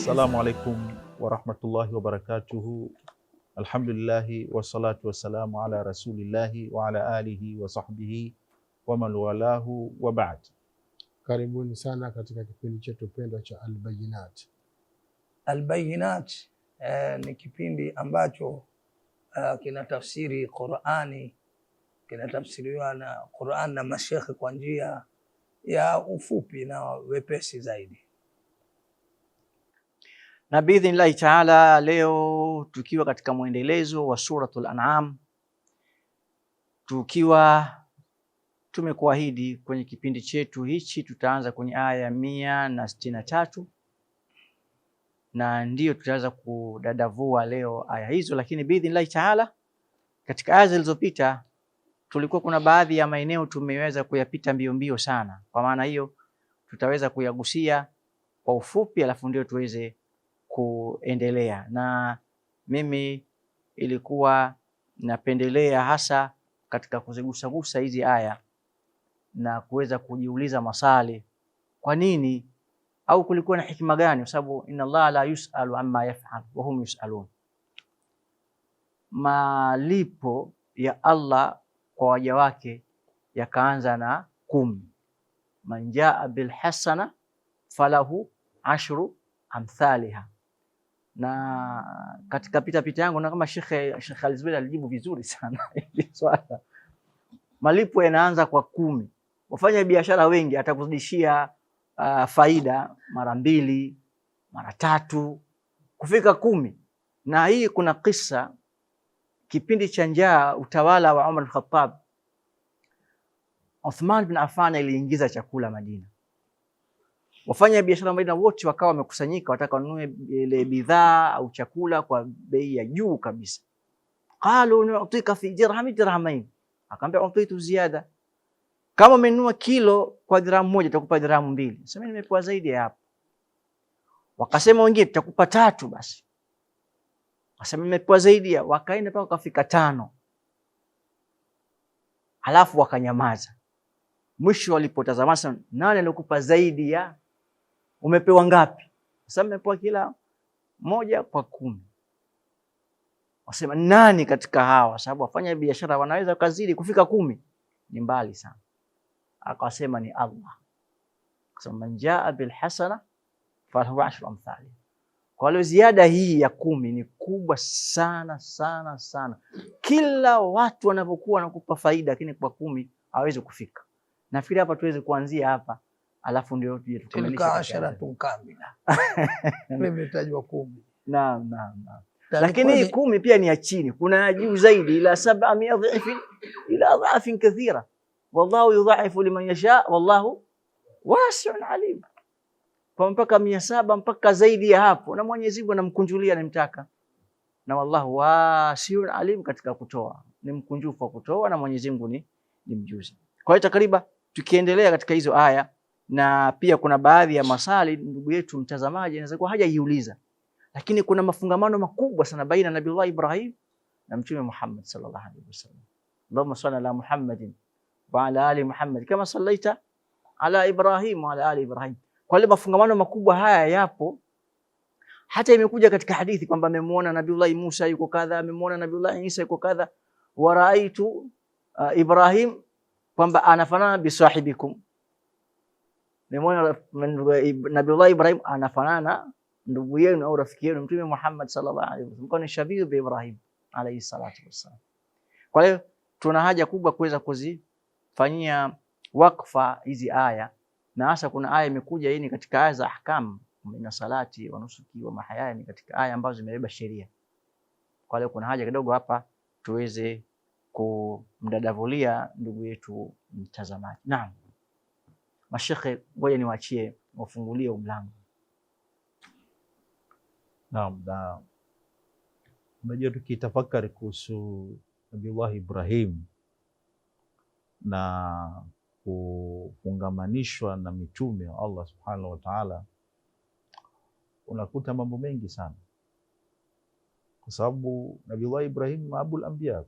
Assalamu alaikum warahmatullahi wabarakatuhu. Alhamdulillahi wassalatu wassalamu ala rasulillahi wa ala alihi wa sahbihi wa man walahu wa ba'd. Karibuni sana katika kipindi chetu pendwa cha Albayinat. Albayinat ni kipindi ambacho kinatafsiri Qur'ani, kinatafsiriwa na Qur'an na mashekhe kwa njia ya ufupi na wepesi zaidi. Na biidhnillahi taala, leo tukiwa katika mwendelezo wa Suratul An'am, tukiwa tumekuahidi kwenye kipindi chetu hichi tutaanza kwenye aya 163 na ndiyo tutaanza kudadavua leo aya hizo. Lakini biidhnillahi taala, katika aya zilizopita tulikuwa kuna baadhi ya maeneo tumeweza kuyapita mbio mbio sana, kwa maana hiyo tutaweza kuyagusia kwa ufupi, alafu ndio tuweze kuendelea. Na mimi ilikuwa napendelea hasa katika kuzigusagusa hizi aya na kuweza kujiuliza maswali, kwa nini au kulikuwa na hikima gani? Kwa sababu inna Allah la yusalu amma yaf'al wa hum yusalun. Malipo ya Allah kwa waja wake yakaanza na 10, man jaa bil hasana falahu ashru amthaliha. Na katika pita yangu na kama Sheikh Alizbel alijibu vizuri sana hili swala. Malipo yanaanza kwa 10. Wafanya biashara wengi atakuzidishia faida mara 2 mara 3 kufika 10. Na hii kuna kisa kipindi cha njaa, utawala wa Umar al-Khattab, Uthman bin Affan aliingiza chakula Madina. Wafanya biashara Madina wote wakawa wamekusanyika, wataka wanunue ile bidhaa au chakula kwa bei ya juu kabisa. Qalu nu'tika fi dirhamain, akamwambia utitu ziada, kama umenunua kilo kwa dirhamu moja tutakupa dirhamu 2. Sasa nimepewa zaidi ya hapo. Wakasema wengine tutakupa 3 basi. Wasema nimepewa zaidi ya, wakaenda mpaka kafika 5. Halafu wakanyamaza. Mwisho walipotazama sana, nani alikupa zaidi ya, umepewa ngapi? Sasa nimepewa kila moja kwa 10. Wasema nani katika hawa? Sababu wafanya biashara wanaweza kazidi kufika 10, ni mbali sana. Akasema ni Allah. Akasema man jaa bil hasana falahu ashru amthali. Kwa hiyo ziada hii ya 10 ni kubwa sana sana sana. Kila watu wanapokuwa wanakupa faida, lakini kwa 10 hawezi kufika. Nafikiri hapa tuweze kuanzia hapa, alafu ndio tuje tukamilishe ashara kamila. Mimi tajwa 10. Naam. Lakini 10 pia ni ya chini, kuna juu zaidi ila 700 dhaifi ila dhafin kathira. Wallahu yudhaifu liman yasha wallahu wasi'un alim. Kwa mpaka 700 mpaka zaidi ya hapo, na Mwenyezi Mungu anamkunjulia anamtaka. Na wallahu wasi'un alim, katika kutoa ni mkunjufu wa kutoa, na Mwenyezi Mungu ni mjuzi. Kwa hiyo takriban tukiendelea katika hizo aya, na pia kuna baadhi ya masali ndugu yetu mtazamaji anaweza kuwa hajajiuliza, lakini kuna mafungamano makubwa sana baina Nabii Ibrahim na Mtume Muhammad sallallahu alaihi wasallam. Allahumma salli ala Muhammadin wa ala ali Muhammad kama sallaita ala Ibrahim wa ala ali Ibrahim. Kwa hiyo mafungamano makubwa haya yapo. Hata imekuja katika hadithi kwamba amemuona Nabii Musa yuko kadha, amemuona Nabii Isa yuko kadha, wa raaitu Ibrahim, kwamba anafanana bi sahibikum. Nimeona Nabii Ibrahim anafanana ndugu yenu au rafiki yenu Mtume Muhammad sallallahu alaihi wasallam, kwa ni shabihu bi Ibrahim alayhi salatu wassalam. Kwa hiyo tuna haja kubwa kuweza kuzifanyia wakfa hizi aya, na hasa kuna aya imekuja hii ni katika aya za ahkam, min salati wa nusuki wa mahayaya, ni katika aya ambazo zimebeba sheria. Kwa hiyo kuna haja kidogo hapa tuweze kumdadavulia ndugu yetu mtazamaji. Naam. Mashekhe, ngoja niwaachie wafungulie mlango. Naam, na unajua tukitafakari kuhusu Nabii Ibrahim na kufungamanishwa na mitume wa Allah subhanahu wa ta'ala, unakuta mambo mengi sana, kwa sababu Nabii Ibrahim abul anbiya.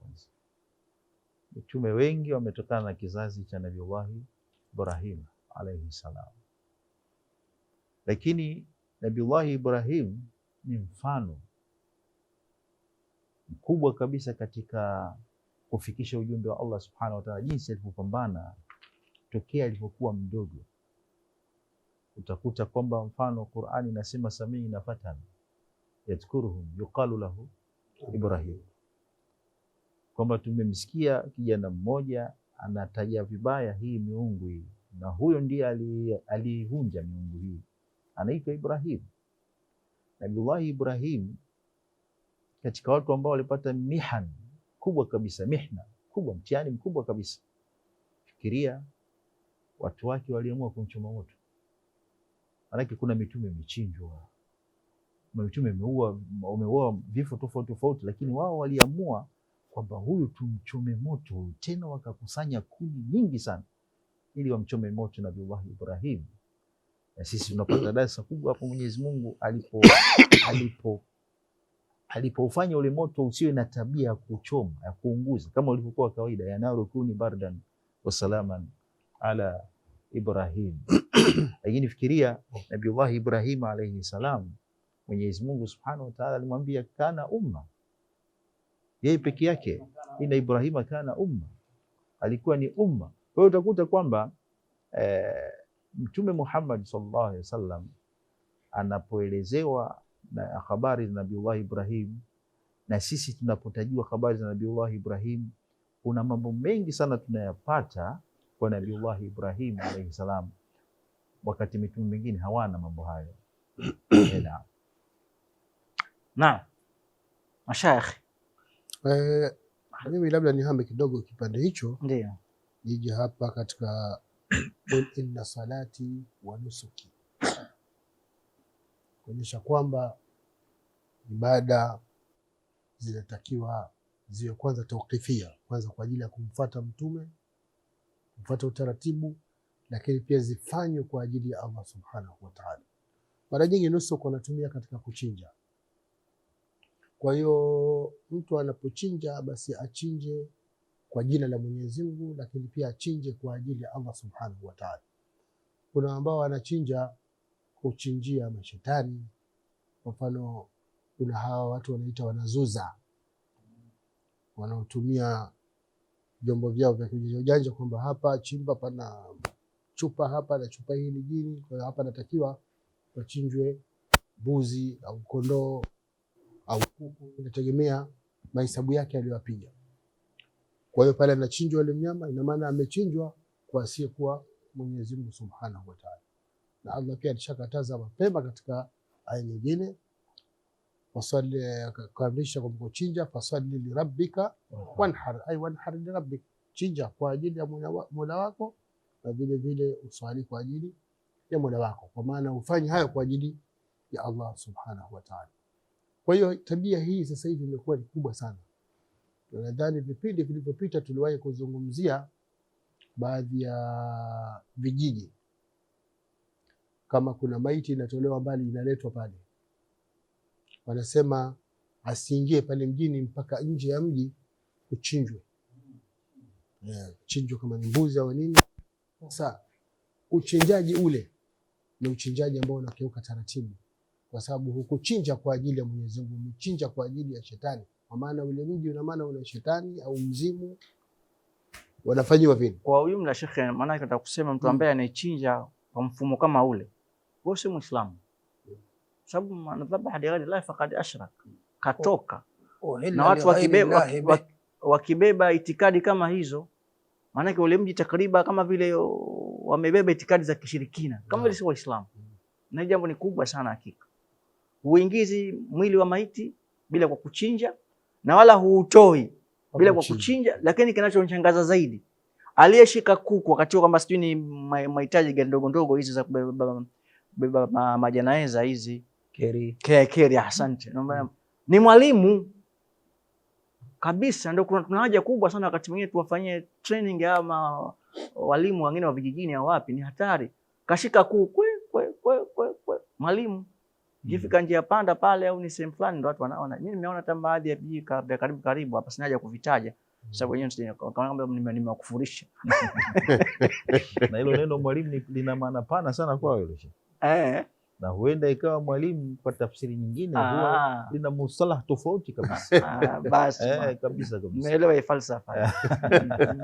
Mitume wengi wametokana na kizazi cha Nabii Ibrahim alayhi salam, lakini Nabiullahi Ibrahim ni mfano mkubwa kabisa katika kufikisha ujumbe wa Allah subhanahu wa ta'ala, jinsi alivyopambana tokea alipokuwa mdogo. Utakuta kwamba mfano Qur'ani inasema sami'na fatan yadhkuruhum yuqalu lahu Ibrahim, kwamba tumemsikia kijana mmoja anataja vibaya hii miungu hii, na huyo ndiye alivunja miungu hii, anaitwa Ibrahim. Nabiullahi Ibrahim katika watu ambao walipata mihan kubwa kabisa, mihna kubwa, mtihani mkubwa kabisa. Fikiria watu wake waliamua kumchoma moto. Maanake kuna mitume imechinjwa, mitume umeua vifo tofauti tofauti, lakini wao waliamua kwamba huyu tumchome moto, tena wakakusanya kuni nyingi sana ili wamchome moto Nabiullahi Ibrahim. Na sisi tunapata darasa kubwa hapo, Mwenyezi Mungu alipofanya ule moto usiwe na tabia ya kuchoma, ya kuunguza kama ulivyokuwa kawaida, ya naru kuni bardan wa salaman ala Ibrahim. Lakini fikiria Nabiullahi Ibrahim alayhi salam, Mwenyezi Mungu subhanahu wa ta'ala alimwambia kana umma, yeye peke yake. Ina Ibrahima kana umma, alikuwa ni umma. Kwa hiyo utakuta kwamba Mtume Muhammad sallallahu alaihi wasallam anapoelezewa na habari za Nabiullahi Ibrahim, na sisi tunapotajiwa habari za Nabiullahi Ibrahim, kuna mambo mengi sana tunayapata kwa Nabiullahi Ibrahim alayhi salam, wakati mitume mingine hawana mambo hayo. Naam, mashayikh, mimi labda nihame kidogo kipande hicho, ndio nije hapa katika qul inna salati wa nusuki, kuonyesha kwamba ibada zinatakiwa ziwe kwanza tawqifia, kwanza kwa ajili ya kumfuata mtume, kumfuata utaratibu, lakini pia zifanywe kwa ajili ya Allah subhanahu wa ta'ala. Mara nyingi nusuk wanatumia katika kuchinja. Kwa hiyo mtu anapochinja basi achinje kwa jina la Mwenyezi Mungu, lakini pia achinje kwa ajili ya Allah subhanahu wa ta'ala. Kuna ambao wanachinja kuchinjia mashetani. Kwa mfano, kuna hawa watu wanaita wanazuza, wanaotumia vyombo vyao vya kijanja kwamba hapa chimba pana chupa, hapa na chupa hii ni jini, kwa hiyo hapa natakiwa wachinjwe mbuzi au kondoo au kuku, inategemea mahesabu yake aliyopiga. Kwa hiyo pale anachinjwa ile mnyama, ina maana amechinjwa kwa asiyekuwa Mwenyezi Mungu subhanahu wa ta'ala. Na Allah pia alishakataza mapema katika aya nyingine, wasali kaamrisha kwa kuchinja, fasali li rabbika wanhar, ay wanhar li rabbik, chinja kwa ajili ya Mola wako, na vile vile usali kwa ajili ya Mola wako, kwa maana ufanye hayo kwa ajili ya Allah subhanahu wa ta'ala. Kwa hiyo tabia hii sasa hivi imekuwa ni kubwa sana. Nadhani vipindi vilivyopita tuliwahi kuzungumzia baadhi ya vijiji, kama kuna maiti inatolewa mbali inaletwa pale, wanasema asiingie pale mjini mpaka nje ya mji kuchinjwe. Chinjwe kama ni mbuzi au nini. Sasa uchinjaji ule ni uchinjaji ambao unakiuka taratibu, kwa sababu hukuchinja kwa ajili ya Mwenyezi Mungu, umechinja kwa ajili ya shetani. Kwa maana ule mji una maana una shetani au mzimu, wanafanywa vile. Kwa ujumla shekhe, maana nataka kusema mtu ambaye anayechinja kwa mfumo kama ule, huyo si Muislamu. Sababu man dhabaha li ghairi Allah faqad ashrak, katoka. Na watu wakibeba itikadi kama hizo, maana yake ule mji takriban kama vile wamebeba itikadi za kishirikina, kama vile si Waislamu. Na jambo ni kubwa sana hakika. Huingizi mwili wa maiti bila kwa kuchinja, na wala huutoi bila kwa kuchinja. Lakini kinachomshangaza zaidi, aliyeshika kuku wakati kwamba sijui ni mahitaji gani ndogo ndogo hizi za kubeba majanaeza hizi, keri, asante, ni mwalimu kabisa. Ndio kuna haja kubwa sana wakati mwingine tuwafanyie training ama walimu wengine wa vijijini au wapi, ni hatari. Kashika kuku mwalimu, jifika njia panda pale au ni sehemu fulani, ndio watu wanaona. Mimi nimeona hata baadhi ya vijiji karibu hapa, sina haja kuvitaja sababu wenyewe nimekufurisha. Na hilo neno mwalimu lina maana pana sana kwa yule. na huenda ikawa mwalimu kwa tafsiri nyingine huwa lina mustalah tofauti kabisa. Basi kabisa. Umeelewa falsafa.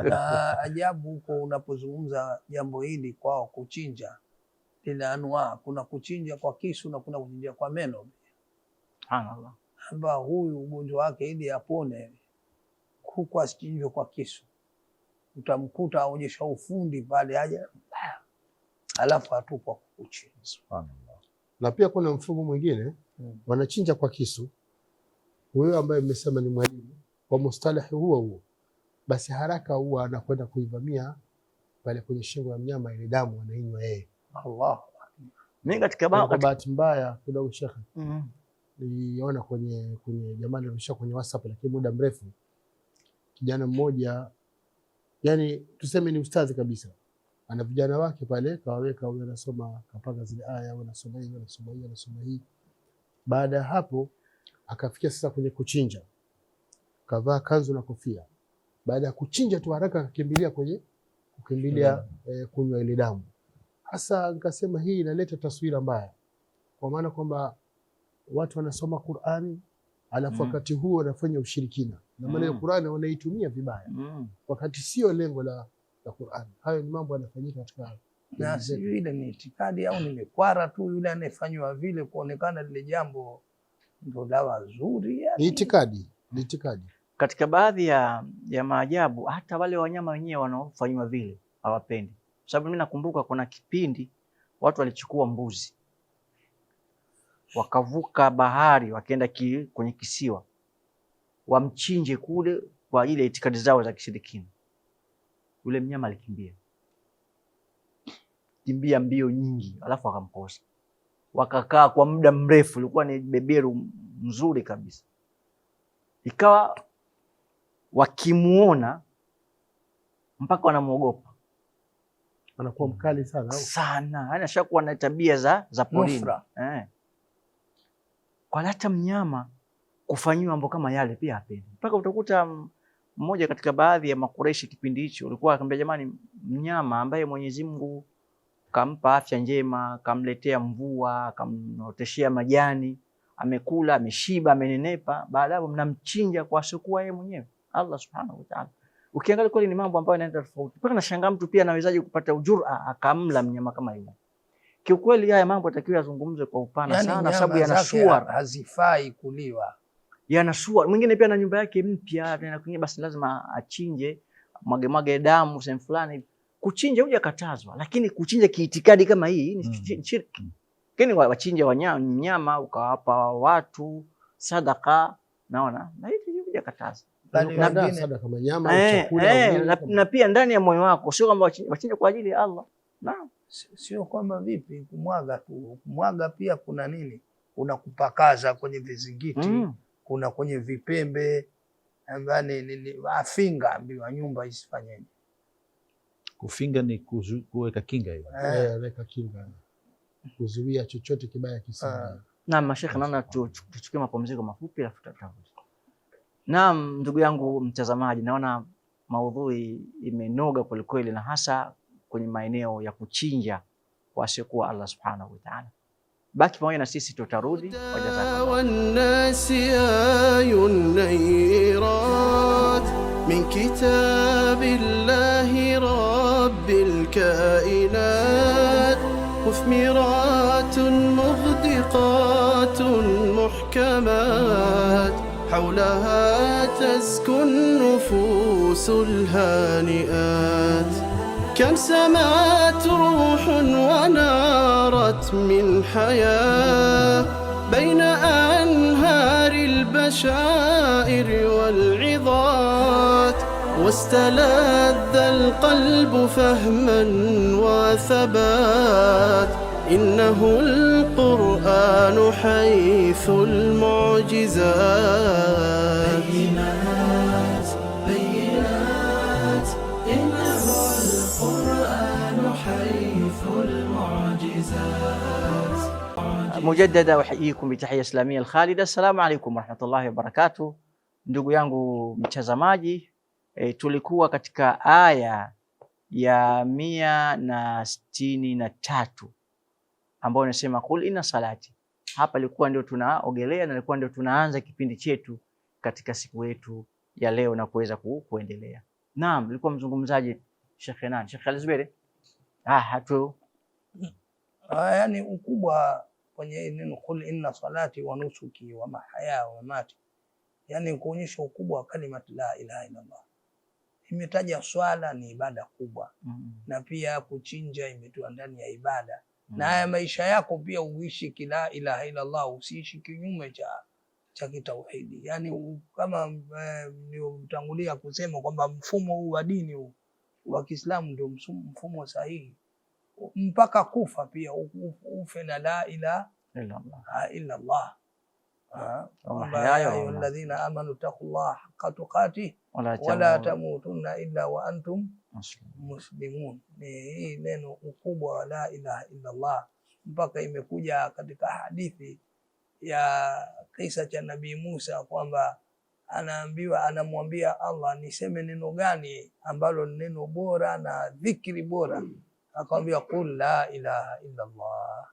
Na ajabu huko unapozungumza jambo hili kwao, kuchinja lina anwaa. Kuna kuchinja kwa kisu na kuna kuchinja kwa meno. Subhanallah. Amba huyu ugonjwa wake ili apone, kuku asichinjwe kwa kisu. Utamkuta aonyesha ufundi pale aje, alafu atupwa kuchinja. Subhanallah. Na pia kuna mfumo mwingine wanachinja kwa kisu. Huyo ambaye mmesema ni mwalimu, kwa mustalahi huo basi haraka huwa anakwenda kuivamia pale kwenye shingo ya mnyama, ile damu anainywa yeye. Allah. Mimi katika bahati mbaya kidogo shekhe, niliona kwenye jamani alisha kwenye WhatsApp, lakini muda mrefu, kijana mmoja, yani tuseme ni ustadhi kabisa, ana vijana wake pale kawaweka, huyo anasoma, kapanga zile aya, anasoma hii, anasoma hii. Baada ya hapo akafikia sasa kwenye kuchinja, kavaa kanzu na kofia. Baada ya kuchinja tu haraka akakimbilia kunywa ile damu. Hasa nikasema hii inaleta taswira mbaya, kwa maana kwamba watu wanasoma Qur'ani alafu wakati huo wanafanya ushirikina na maana ya Qur'ani wanaitumia vibaya wakati sio lengo la Qur'ani. Hayo ni mambo yanafanyika katika, na sijui ile ni itikadi au ni mikwara tu, yule anayefanywa vile kuonekana lile jambo ndio dawa nzuri. Ni itikadi. Katika baadhi ya maajabu, hata wale wanyama wenyewe wanaofanywa vile hawapendi. Sababu mimi nakumbuka kuna kipindi watu walichukua mbuzi wakavuka bahari wakaenda kwenye kisiwa wamchinje kule kwa ile itikadi zao za kishirikina. Yule mnyama alikimbia mbio nyingi, alafu akamkosa. Wakakaa kwa muda mrefu, ilikuwa ni beberu mzuri kabisa. Ikawa wakimuona mpaka wanamuogopa, anakuwa mkali sana, anashakuwa na tabia za porini. Kwa hata mnyama kufanyiwa mambo kama yale pia hapendi. Mpaka utakuta mmoja katika baadhi ya Makureishi kipindi hicho alikuwa akamwambia, jamani, mnyama ambaye Mwenyezi Mungu kampa afya njema, kamletea mvua, kamnoteshea majani, amekula, ameshiba, amenenepa, baadaye mnamchinja kwa sikuwa yeye mwenyewe Allah Subhanahu wa Ta'ala. Ukiangalia kweli ni mambo ambayo yanaenda tofauti. Mpaka nashangaa mtu pia anawezaje kupata ujura akamla mnyama kama yule. Kiukweli haya mambo yatakiwa yazungumzwe kwa upana sana, sababu yanasua, hazifai kuliwa. Yanasua. Mwingine pia na nyumba yake mpya na kwingine, basi lazima achinje, mwage damu sehemu fulani. Kuchinja hujakatazwa, lakini kuchinja kiitikadi kama hii ni shirki. Kini wachinja wanyama ukawapa watu sadaka, naona na hivi hujakatazwa. Sadaka kama nyama, chakula, na pia ndani ya moyo wako, sio kwamba wachinja kwa ajili ya Allah. Naam. Sio kwamba vipi kumwaga tu. Kumwaga pia kuna nini? Kuna kupakaza kwenye vizingiti, kuna kwenye vipembe, ambaye afinga ambiwa nyumba isifanyeni. Kufinga ni kuweka kinga hiyo. Weka kinga. Kuzuia chochote kibaya kisije. Naam, mashekhe, naona tuchukue mapumziko mafupi alafu tutarudi. Naam, ndugu yangu mtazamaji, naona maudhui imenoga kweli, na hasa kwenye maeneo ya kuchinja wasiokuwa Allah Subhanahu wa Ta'ala. Baki pamoja na sisi, tutarudi. min kitabillahi rabbil kainat muthmiratun mughdiqatun muhkamat hawlaha tazkun nufusul haniat. كم سمات روح ونارت من حياة بين أنهار البشائر والعظات، واستلذ القلب فهما وثبات. إنه القرآن حيث المعجزات. بينات إنه القرآن حيث المعجزات. مجددا أحييكم بتحية إسلامية الخالدة. السلام عليكم ورحمة الله وبركاته. Ndugu yangu mtazamaji, tulikuwa katika aya ya 163 ambao unasema qul inna salati. Hapa ilikuwa ndio tunaogelea na ilikuwa ndio tunaanza kipindi chetu katika siku yetu ya leo na kuweza kuendelea. Naam, ilikuwa mzungumzaji Sheikh nani? Sheikh Al-Zuberi? Hatu yani ukubwa kwenye neno qul inna salati wa nusuki wa mahaya wa mamati, yani kuonyesha ukubwa wa kalima la ilaha illa Allah. Imetaja swala ni ibada kubwa na pia kuchinja imetiwa ndani ya ibada na haya maisha yako pia uishi la ilaha illa Allah, usiishi kinyume cha kitauhidi. Yani kama niliotangulia kusema kwamba mfumo huu wa dini huu wa Kiislamu ndio mfumo sahihi mpaka kufa pia ufe na la ilaha illa Allah. Ya ayyuhalladhina amanu taqullaha haqqa tuqatih wala tamutunna illa wa antum muslimun. Hii neno ukubwa wa la ilaha illa Allah mpaka imekuja katika hadithi ya kisa cha Nabii Musa kwamba anamwambia Allah niseme neno gani ambalo ni neno bora na dhikri bora, akamwambia qul la ilaha illa Allah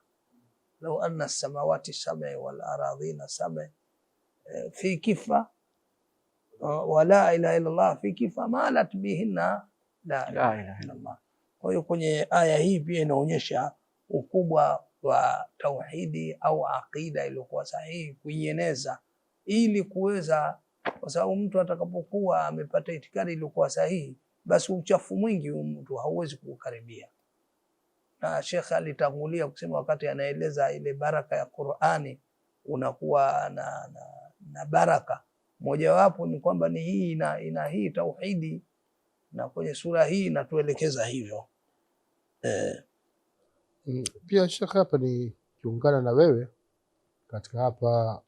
law anna as-samawati sab'a wal aradhina sab'a fi kifa wa la ilaha illa Allah fi kifa malat bihinna la ilaha illa Allah. Kwa hiyo kwenye aya hii pia inaonyesha ukubwa wa tauhidi au aqida iliyokuwa sahihi kuieneza, ili kuweza, kwa sababu mtu atakapokuwa amepata itikadi iliyokuwa sahihi, basi uchafu mwingi mtu hauwezi kukaribia. Na Sheikh alitangulia kusema wakati anaeleza ile baraka ya Qur'ani, unakuwa na baraka mojawapo ni kwamba ni hii ina hii tauhidi, na kwenye sura hii inatuelekeza hivyo. Pia Sheikh, hapa ni kiungana na wewe katika hapa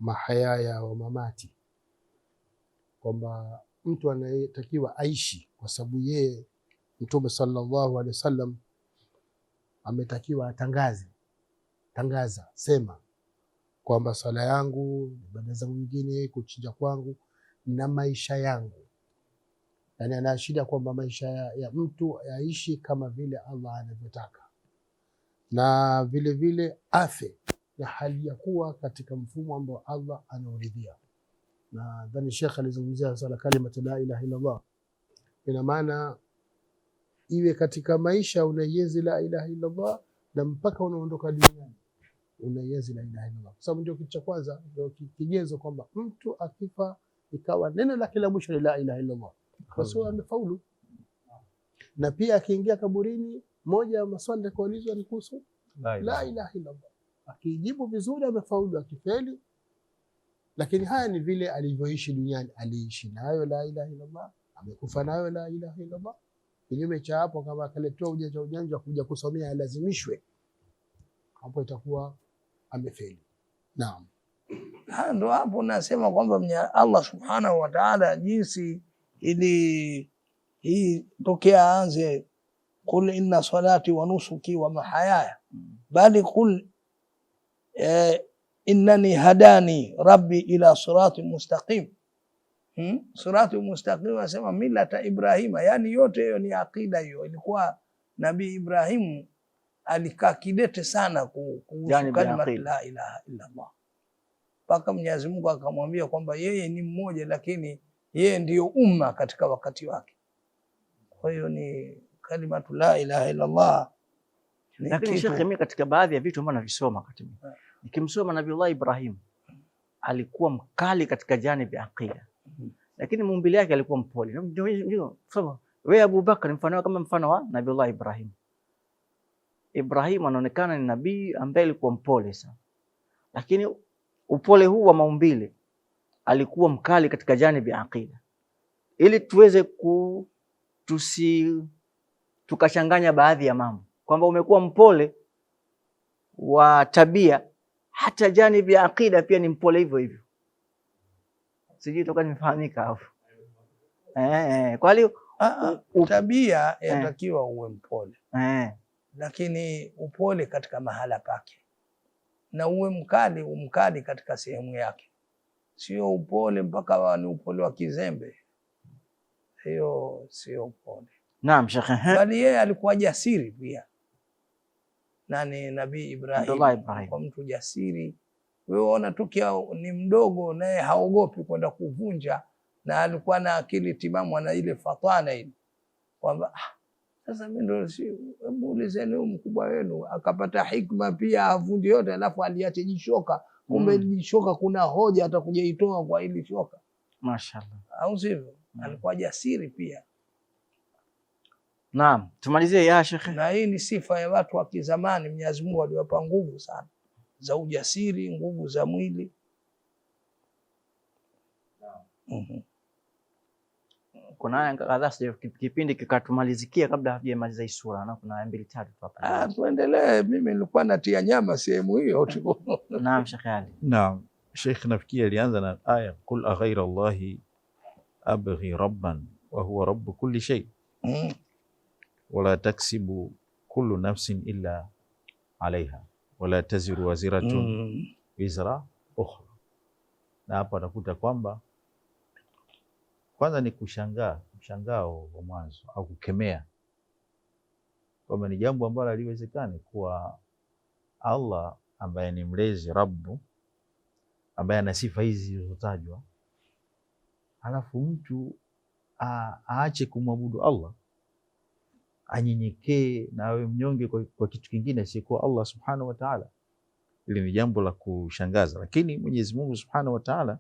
mahaya wa mamati, kwamba mtu anayetakiwa aishi, kwa sababu yeye Mtume sallallahu alaihi wasallam ametakiwa tangaza, sema kwamba sala yangu, ibada zangu nyingine, kuchinja kwangu na maisha yangu, yani anaashiria kwamba maisha ya mtu yaishi kama vile Allah anavyotaka, na vile vile afe na hali ya kuwa katika mfumo ambao Allah anauridhia. Na dhani Sheikh alizungumzia swala kalimatu la ilaha illa Allah, ina maana iwe katika maisha unaienzi la ilaha illa Allah na mpaka unaondoka duniani unaienzi la ilaha illa Allah, kwa sababu ndio kitu cha kwanza, ndio kigezo kwamba mtu akifa ikawa neno lake la mwisho la ilaha illa Allah, basi amefaulu. Na pia akiingia kaburini, moja ya maswali kuulizwa ni kuhusu la ilaha illa Allah, akijibu vizuri amefaulu, akifeli. Lakini haya ni vile alivyoishi duniani, aliishi nayo la ilaha illa Allah, amekufa nayo la ilaha illa Allah. Kinyume cha hapo, kama akaletea ujanja kuja kusomea alazimishwe, hapo itakuwa amefeli. Naam, ndio hapo nasema kwamba Allah subhanahu wa ta'ala jinsi ili hii tokea aanze qul inna salati wa nusuki wa mahayaya, bali qul innani hadani rabbi ila sirati mustaqim. Sirati mustaqim asema millata Ibrahima, yani yote hiyo ni akida. Hiyo ilikuwa Nabii Ibrahim alikaa kidete sana kuhusu kalima la ilaha illa Allah, mpaka Mwenyezi Mungu akamwambia kwamba yeye ni mmoja, lakini yeye ndiyo umma katika wakati wake. Kwa hiyo ni kalimatu la ilaha illa Allah. Lakini Sheikh, mimi katika baadhi ya vitu ambavyo navisoma nikimsoma Nabii Ibrahim alikuwa mkali katika janibi aqida, lakini muumbile yake alikuwa mpole. Ndio sababu wewe Abu Bakar mfano kama mfano wa Nabii Ibrahim. Ibrahim anaonekana ni nabii ambaye alikuwa mpole sana, lakini upole huu wa maumbile alikuwa mkali katika janibi aqida, ili tuweze tukachanganya baadhi ya mambo, kwamba umekuwa mpole wa tabia, hata janibi ya aqida pia ni mpole hivyo hivyo. Sijui toka nimefahamika hapo. Kwa hiyo tabia yatakiwa uwe mpole, lakini upole katika mahala pake, na uwe umkali katika sehemu yake, sio upole mpaka ni upole wa kizembe. Hiyo sio upole. Naam Sheikh. Bali yeye alikuwa jasiri pia, nani Nabii Ibrahim, Abdullah Ibrahim. kwa mtu jasiri. Wewe ona tukia ni mdogo naye haogopi kwenda kuvunja, na alikuwa na akili timamu, ana ile fatana ile kwamba sasa mimi ndio hebu ulizeni huyu mkubwa wenu akapata hikma pia avunje yote, alafu aliache jishoka. Kumbe jishoka kuna hoja atakuja itoa kwa ili shoka. Mashaallah. Au sivyo? Alikuwa jasiri pia. Naam, tumalizie ya Sheikh. Na hii ni sifa ya watu wa kizamani. Mwenyezi Mungu aliwapa nguvu sana za ujasiri, nguvu za mwili. Kuna aya kadhaa sio kipindi kikatumalizikia kabla hajamaliza hii sura, na kuna aya 2 3 tu hapa. Tuendelee. Mimi nilikuwa natia nyama sehemu hiyo tu. Naam Sheikh Ali. Naam, Sheikh nafikiri alianza na aya qul aghaira Allahi abghi rabban wa huwa rabb kulli shay wala taksibu kullu nafsin illa alaiha wala taziru waziratun wizra ukhra. Na hapa utakuta kwamba kwanza ni mshangao wa mwanzo au kukemea kwamba ni jambo ambalo haliwezekani kuwa Allah ambaye ni mlezi Rabbu, ambaye ana sifa hizi zilizotajwa, halafu mtu aache kumwabudu Allah, anyenyekee na awe mnyonge kwa kitu kingine sikuwa Allah subhanahu wa ta'ala. Hili ni jambo la kushangaza, lakini Mwenyezi Mungu subhanahu wa ta'ala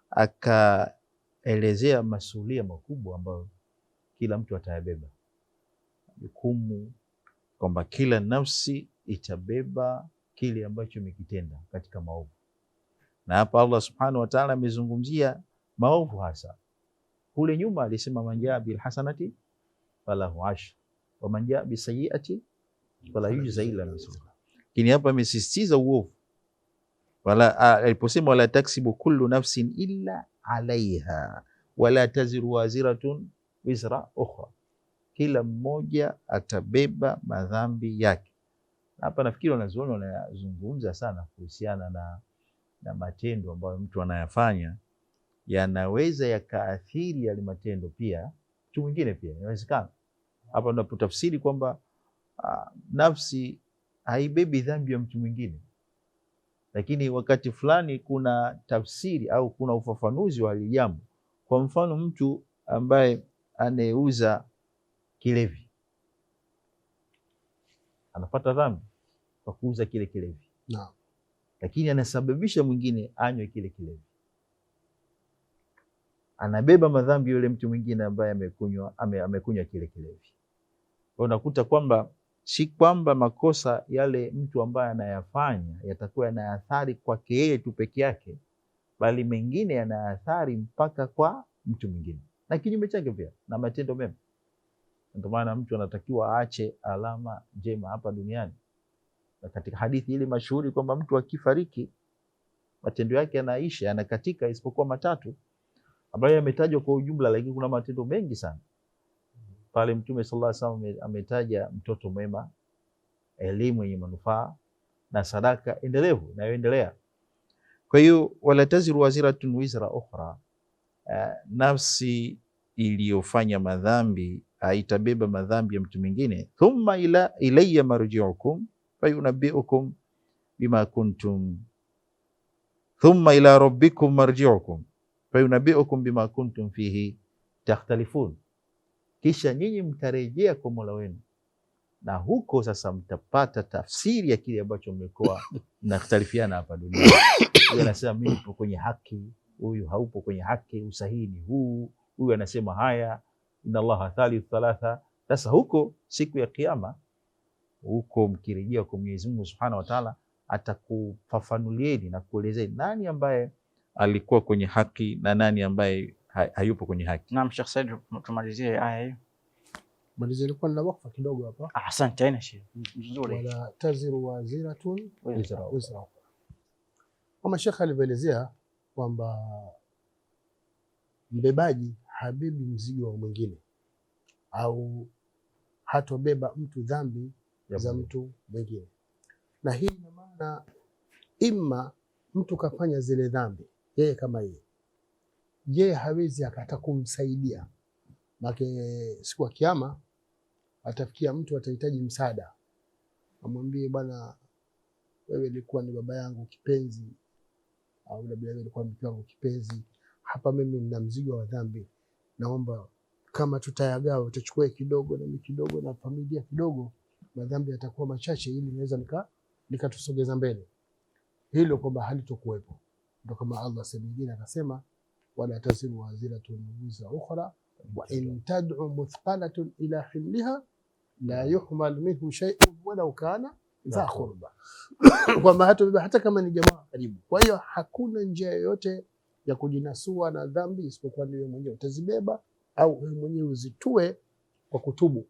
akaelezea masulia makubwa ambayo kila mtu atayabeba, jukumu kwamba kila nafsi itabeba kile ambacho imekitenda katika maovu. Na hapa Allah subhanahu wa ta'ala amezungumzia maovu hasa. Kule nyuma alisema man jaa bil hasanati falahu ashru wa man jaa bis sayyiati fala yujza illa mislaha. Lakini hapa amesisitiza uovu, wala aliposema wala taksibu kullu nafsin illa alaiha wala taziru waziratun wizra ukhra, kila mmoja atabeba madhambi yake. Hapa nafikiri wanazuoni wanazungumza sana kuhusiana na matendo ambayo mtu anayafanya yanaweza yakaathiri yale matendo pia mtu mwingine pia, inawezekana. Hapa tunapotafsiri kwamba nafsi haibebi dhambi ya mtu mwingine, lakini wakati fulani kuna tafsiri au kuna ufafanuzi wa jambo. Kwa mfano, mtu ambaye anayeuza kilevi anapata dhambi kwa kuuza kile kilevi, lakini anasababisha mwingine anywe kile kilevi, anabeba madhambi yule mtu mwingine ambaye amekunywa kile kilevi. Kwa unakuta kwamba si kwamba makosa yale mtu ambaye anayafanya yatakuwa yana athari kwake yeye tu peke yake, bali mengine yana athari mpaka kwa mtu mwingine na kinyume chake pia na matendo mema. Ndio maana mtu anatakiwa aache alama njema hapa duniani. Na katika hadithi ile mashuhuri kwamba mtu akifariki matendo yake yanaisha, yanakatika, isipokuwa matatu ambayo yametajwa kwa ujumla, lakini kuna matendo mengi sana. Pale Mtume sallallahu alaihi wasallam ametaja mtoto mwema, elimu yenye manufaa na sadaka endelevu inayoendelea. Kwa hiyo wala taziru waziratun wizra ukhra, nafsi iliyofanya madhambi haitabeba madhambi ya mtu mwingine. Thumma ilayya marji'ukum fayunabbi'ukum bima kuntum, thumma ila rabbikum marji'ukum fayunabbi'ukum bima kuntum fihi takhtalifun, kisha nyinyi mtarejea kwa Mola wenu na huko sasa mtapata tafsiri ya kile ambacho mmekuwa mnakhtalifiana hapa duniani. Huyu anasema mimi nipo kwenye haki, huyu haupo kwenye haki, usahihi ni huu, huyu anasema haya, inna Allaha thalith thalatha. Sasa huko siku ya Kiyama, huko mkirejea kwa Mwenyezi Mungu Subhanahu wa Ta'ala, atakufafanulieni na kuelezeni nani ambaye alikuwa kwenye haki na nani ambaye hayupo kwenye haki. Naam Sheikh Said, tumalizie aya hiyo. Malizia, ilikuwa na wakfa kidogo hapa. Asante, aina Sheikh. Nzuri. Wala taziru waziratun wizra ukhra. Kama Sheikh alivyoelezea kwamba mbebaji habebi mzigo wa mwingine au hatobeba mtu dhambi za mtu mwingine, na hii ina maana ima mtu kafanya zile dhambi yeye kama yeye hawezi akata kumsaidia, maana siku ya Kiyama atafikia mtu atahitaji msaada, amwambie bwana, wewe ulikuwa ni baba yangu kipenzi, au labda wewe ulikuwa mke wangu kipenzi, hapa mimi nina mzigo wa dhambi, naomba kama tutayagawa, utachukua kidogo na mimi kidogo na familia kidogo, madhambi yatakuwa machache, ili niweza nikatusogeza mbele. Hilo kwamba halitokuwepo. Ndio kama Allah mwingine akasema, wala tasiru waziratun wizra ukhra wa in tad'u muthqalatun ila himliha la yuhmal minhu shay'un walau kana dha qurba, kwamba hata kama ni jamaa karibu. Kwa hiyo hakuna njia yoyote ya kujinasua na dhambi isipokuwa wewe mwenyewe utazibeba, au wewe mwenyewe uzitue kwa kutubu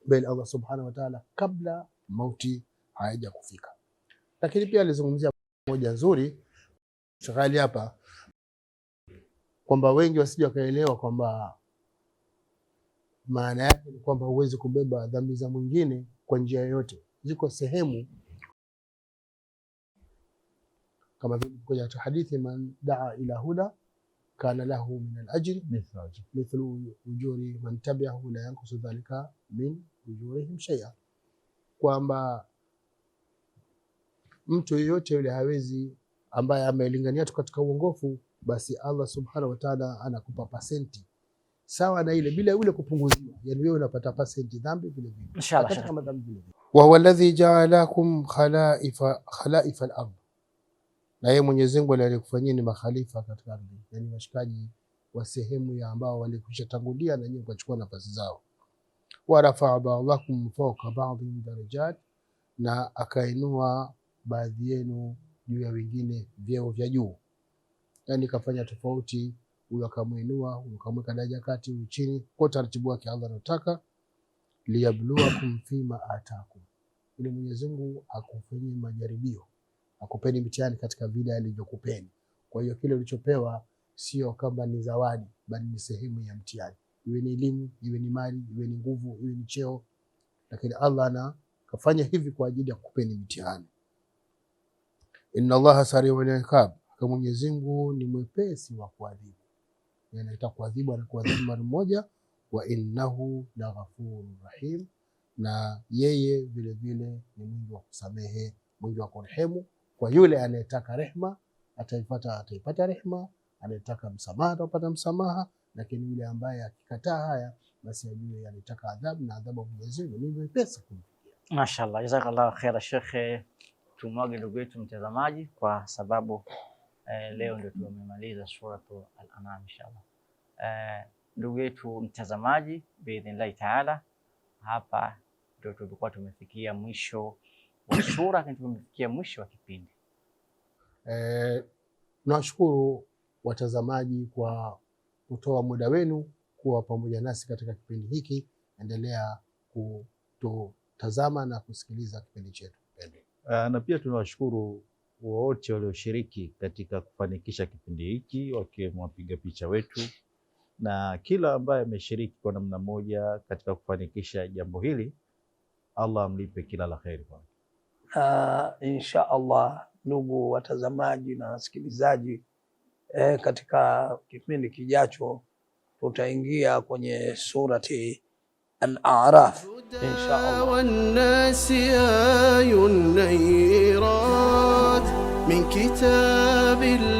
mbele Allah subhanahu wa ta'ala kabla mauti haija kufika. Lakini pia alizungumzia moja nzuri shakali hapa, kwamba wengi wasije wakaelewa kwamba maana yake ni kwamba huwezi kubeba dhambi za mwingine kwa njia yoyote. Ziko sehemu kama vile kwenye hadithi, man daa ila huda kana lahu min al-ajri mithlu ujuri man tabi'ahu la yanqusu dhalika min ujurihim shay'a, kwamba mtu yeyote yule hawezi, ambaye amelingania katika uongofu, basi Allah subhanahu wa ta'ala anakupa pasenti sawa na ile, bila yule kupunguziwa. Yani wewe unapata pasenti dhambi vile vile, inshallah kama dhambi vile vile. Wa huwa alladhi ja'alakum khalaifa al-ard, na yeye Mwenyezi Mungu aliyekufanyeni makhalifa katika ardhi, yani washikaji wa sehemu ya ambao walikwisha tangulia na nyinyi kuchukua nafasi zao. Wa rafa'a ba'dakum fawqa ba'dhin darajat, na akainua baadhi yenu juu ya wengine vyeo vya juu, yani kafanya tofauti, huyo akamuinua, huyo akamweka daraja kati, huyo chini, kwa taratibu wake Allah anataka. Liyabluwakum fima atakum, ili Mwenyezi Mungu akufanyie majaribio, akupeni mitihani katika vile alivyokupeni. Kwa hiyo kile ulichopewa sio kama ni zawadi, bali ni sehemu ya mtihani, iwe ni elimu, iwe ni mali, iwe ni nguvu, iwe ni cheo, lakini Allah kafanya hivi kwa ajili ya kukupeni mitihani. Inna Allaha sari'ul iqab, kama Mwenyezi Mungu ni mwepesi wa kuadhibu, yani atakuadhibu, anakuadhibu mara moja. Wa innahu la ghafurur rahim, na yeye vile vile ni mwingi wa kusamehe, mwingi wa kurehemu. Kwa yule anayetaka rehema ataipata rehema, anayetaka msamaha atapata msamaha, lakini yule ambaye akikataa haya, basi ajue anataka adhabu, na adhabu ya Mwenyezi Mungu ni mwepesi kumfikia. Mashaallah, jazakallahu khaira Sheikh. Tumwage ndugu yetu mtazamaji, kwa sababu leo ndio tumemaliza suratu Al-An'am inshallah. Ndugu yetu mtazamaji, biidhnillahi taala, hapa ndio tulikuwa tumefikia mwisho wa sura, lakini tumefikia mwisho wa kipindi. Nawashukuru watazamaji kwa kutoa muda wenu kuwa pamoja nasi katika kipindi hiki. Endelea kututazama na kusikiliza kipindi chetu. Na pia tunawashukuru wote walioshiriki katika kufanikisha kipindi hiki, wakiwemo wapiga picha wetu na kila ambaye ameshiriki kwa namna moja katika kufanikisha jambo hili. Allah amlipe kila la kheri. Insha Allah, ndugu watazamaji na wasikilizaji, katika kipindi kijacho tutaingia kwenye surati Al-A'raf insha Allah. Wan-nasi ayun nayrat min kitabillahi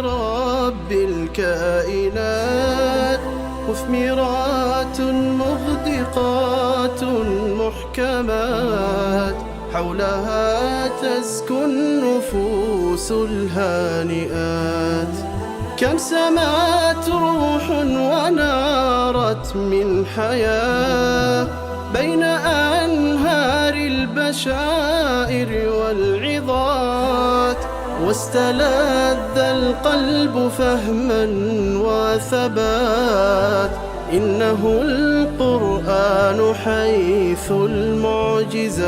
rabbil kainat, muthmiratun mughdiqatun muhkamat, حولها تزكو النفوس الهانئات. كم سمات روح ونارت من حياة بين أنهار البشائر والعظات، واستلذ القلب فهما وثبات. إنه القرآن حيث المعجزات.